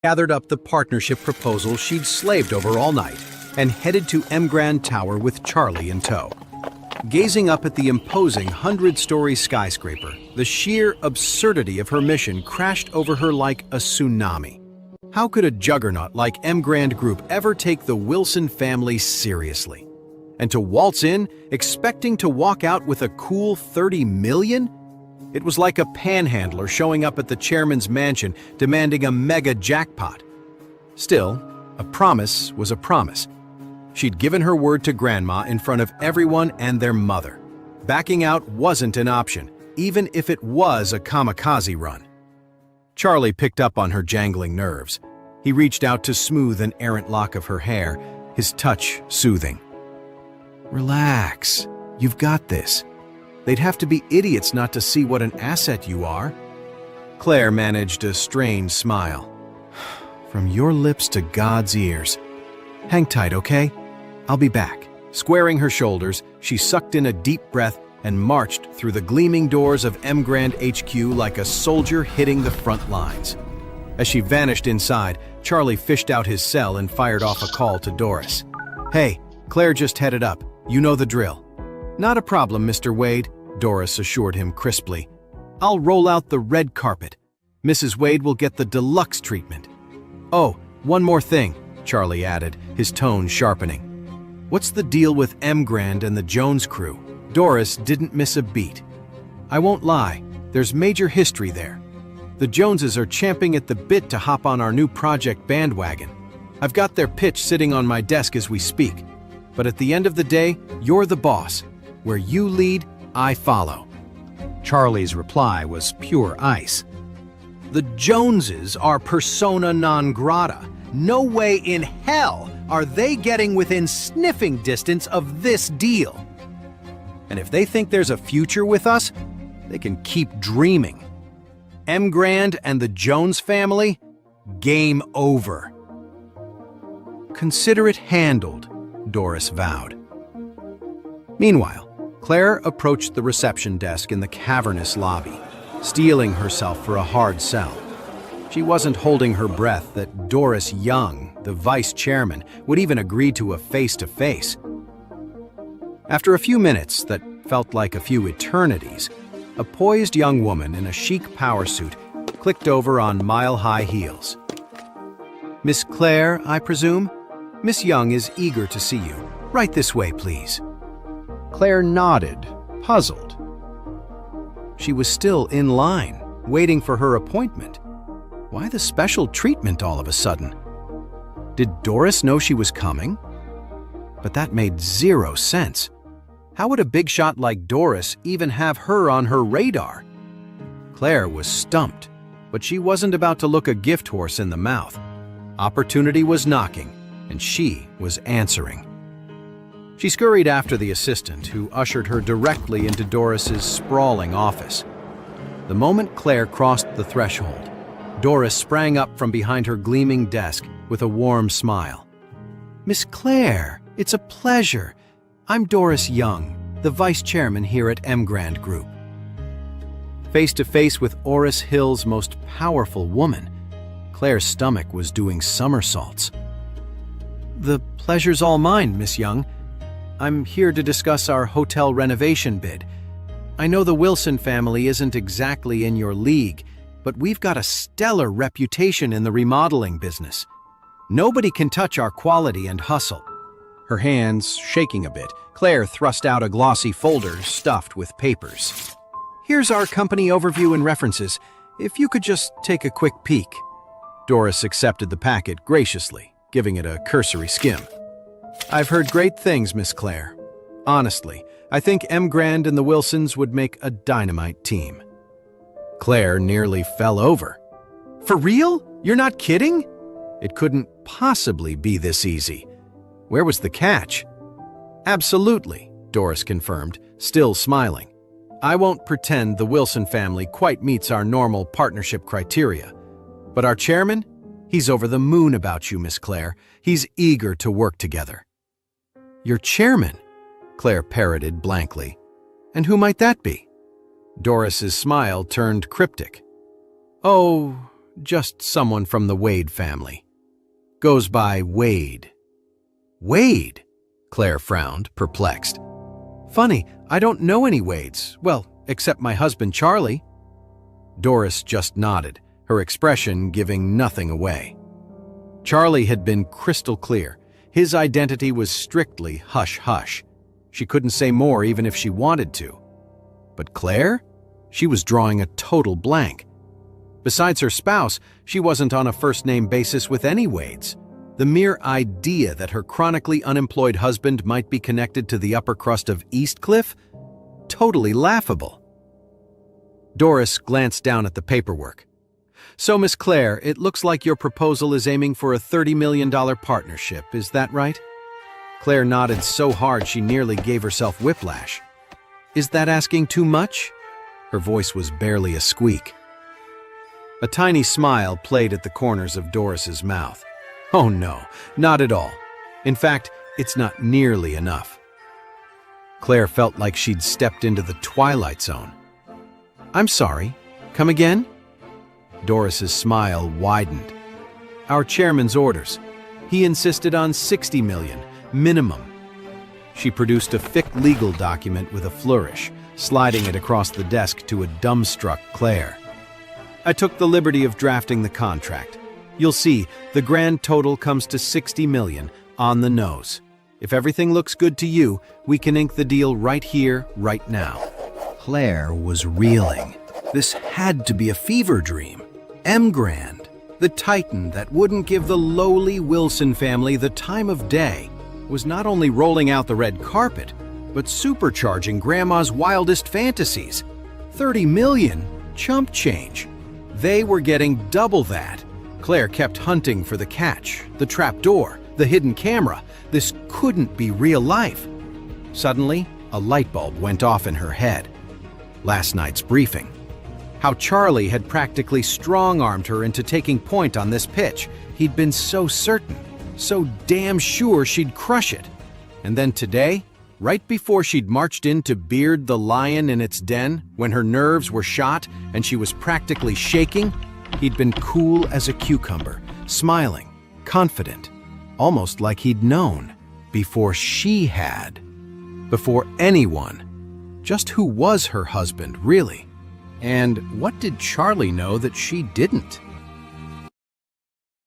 gathered up the partnership proposal she'd slaved over all night and headed to M Grand Tower with Charlie in tow. Gazing up at the imposing 100-story skyscraper, the sheer absurdity of her mission crashed over her like a tsunami. How could a juggernaut like M Grand Group ever take the Wilson family seriously? And to waltz in, expecting to walk out with a cool $30 million? It was like a panhandler showing up at the chairman's mansion demanding a mega jackpot. Still, a promise was a promise. She'd given her word to Grandma in front of everyone and their mother. Backing out wasn't an option, even if it was a kamikaze run. Charlie picked up on her jangling nerves. He reached out to smooth an errant lock of her hair, his touch soothing. "Relax. You've got this. They'd have to be idiots not to see what an asset you are." Claire managed a strained smile. "From your lips to God's ears. Hang tight, okay? I'll be back." Squaring her shoulders, she sucked in a deep breath and marched through the gleaming doors of M Grand HQ like a soldier hitting the front lines. As she vanished inside, Charlie fished out his cell and fired off a call to Doris. "Hey, Claire just headed up. You know the drill." "Not a problem, Mr. Wade," Doris assured him crisply. "I'll roll out the red carpet. Mrs. Wade will get the deluxe treatment." "Oh, one more thing," Charlie added, his tone sharpening. "What's the deal with M Grand and the Jones crew?" Doris didn't miss a beat. "I won't lie, there's major history there. The Joneses are champing at the bit to hop on our new project bandwagon. I've got their pitch sitting on my desk as we speak. But at the end of the day, you're the boss. Where you lead, I follow." Charlie's reply was pure ice. "The Joneses are persona non grata. No way in hell are they getting within sniffing distance of this deal. And if they think there's a future with us, they can keep dreaming. M Grand and the Jones family, game over." "Consider it handled," Doris vowed. Meanwhile, Claire approached the reception desk in the cavernous lobby, steeling herself for a hard sell. She wasn't holding her breath that Doris Young, the vice chairman, would even agree to a face-to-face. After a few minutes that felt like a few eternities, a poised young woman in a chic power suit clicked over on mile-high heels. "Miss Claire, I presume? Miss Young is eager to see you. Right this way, please." Claire nodded, puzzled. She was still in line, waiting for her appointment. Why the special treatment all of a sudden? Did Doris know she was coming? But that made zero sense. How would a big shot like Doris even have her on her radar? Claire was stumped, but she wasn't about to look a gift horse in the mouth. Opportunity was knocking, and she was answering. She scurried after the assistant, who ushered her directly into Doris's sprawling office. The moment Claire crossed the threshold, Doris sprang up from behind her gleaming desk with a warm smile. "Miss Claire, it's a pleasure. I'm Doris Young, the vice chairman here at M Grand Group." Face to face with Oris Hill's most powerful woman, Claire's stomach was doing somersaults. "The pleasure's all mine, Miss Young. I'm here to discuss our hotel renovation bid. I know the Wilson family isn't exactly in your league, but we've got a stellar reputation in the remodeling business. Nobody can touch our quality and hustle." Her hands shaking a bit, Claire thrust out a glossy folder stuffed with papers. "Here's our company overview and references. If you could just take a quick peek." Doris accepted the packet graciously, giving it a cursory skim. "I've heard great things, Miss Claire. Honestly, I think M Grand and the Wilsons would make a dynamite team." Claire nearly fell over. "For real? You're not kidding?" It couldn't possibly be this easy. Where was the catch? "Absolutely," Doris confirmed, still smiling. "I won't pretend the Wilson family quite meets our normal partnership criteria. But our chairman? He's over the moon about you, Miss Claire. He's eager to work together." "Your chairman?" Claire parroted blankly. "And who might that be?" Doris's smile turned cryptic. "Oh, just someone from the Wade family. Goes by Wade." "Wade?" Claire frowned, perplexed. "Funny, I don't know any Wades. Well, except my husband Charlie." Doris just nodded, her expression giving nothing away. Charlie had been crystal clear. His identity was strictly hush-hush. She couldn't say more even if she wanted to. But Claire? She was drawing a total blank. Besides her spouse, she wasn't on a first-name basis with any Wades. The mere idea that her chronically unemployed husband might be connected to the upper crust of Eastcliff? Totally laughable. Doris glanced down at the paperwork. "So, Miss Claire, it looks like your proposal is aiming for a $30 million partnership, is that right?" Claire nodded so hard she nearly gave herself whiplash. "Is that asking too much?" Her voice was barely a squeak. A tiny smile played at the corners of Doris's mouth. "Oh no, not at all. In fact, it's not nearly enough." Claire felt like she'd stepped into the Twilight Zone. "I'm sorry, come again?" Doris's smile widened. "Our chairman's orders. He insisted on $60 million, minimum." She produced a thick legal document with a flourish, sliding it across the desk to a dumbstruck Claire. "I took the liberty of drafting the contract. You'll see, the grand total comes to $60 million, on the nose. If everything looks good to you, we can ink the deal right here, right now." Claire was reeling. This had to be a fever dream. M-Grand, the titan that wouldn't give the lowly Wilson family the time of day, was not only rolling out the red carpet, but supercharging Grandma's wildest fantasies. 30 million? Chump change. They were getting double that. Claire kept hunting for the catch, the trapdoor, the hidden camera. This couldn't be real life. Suddenly, a light bulb went off in her head. Last night's briefing. How Charlie had practically strong-armed her into taking point on this pitch. He'd been so certain, so damn sure she'd crush it. And then today, right before she'd marched in to beard the lion in its den, when her nerves were shot and she was practically shaking, he'd been cool as a cucumber, smiling, confident, almost like he'd known, before she had, before anyone. Just who was her husband, really? And what did Charlie know that she didn't?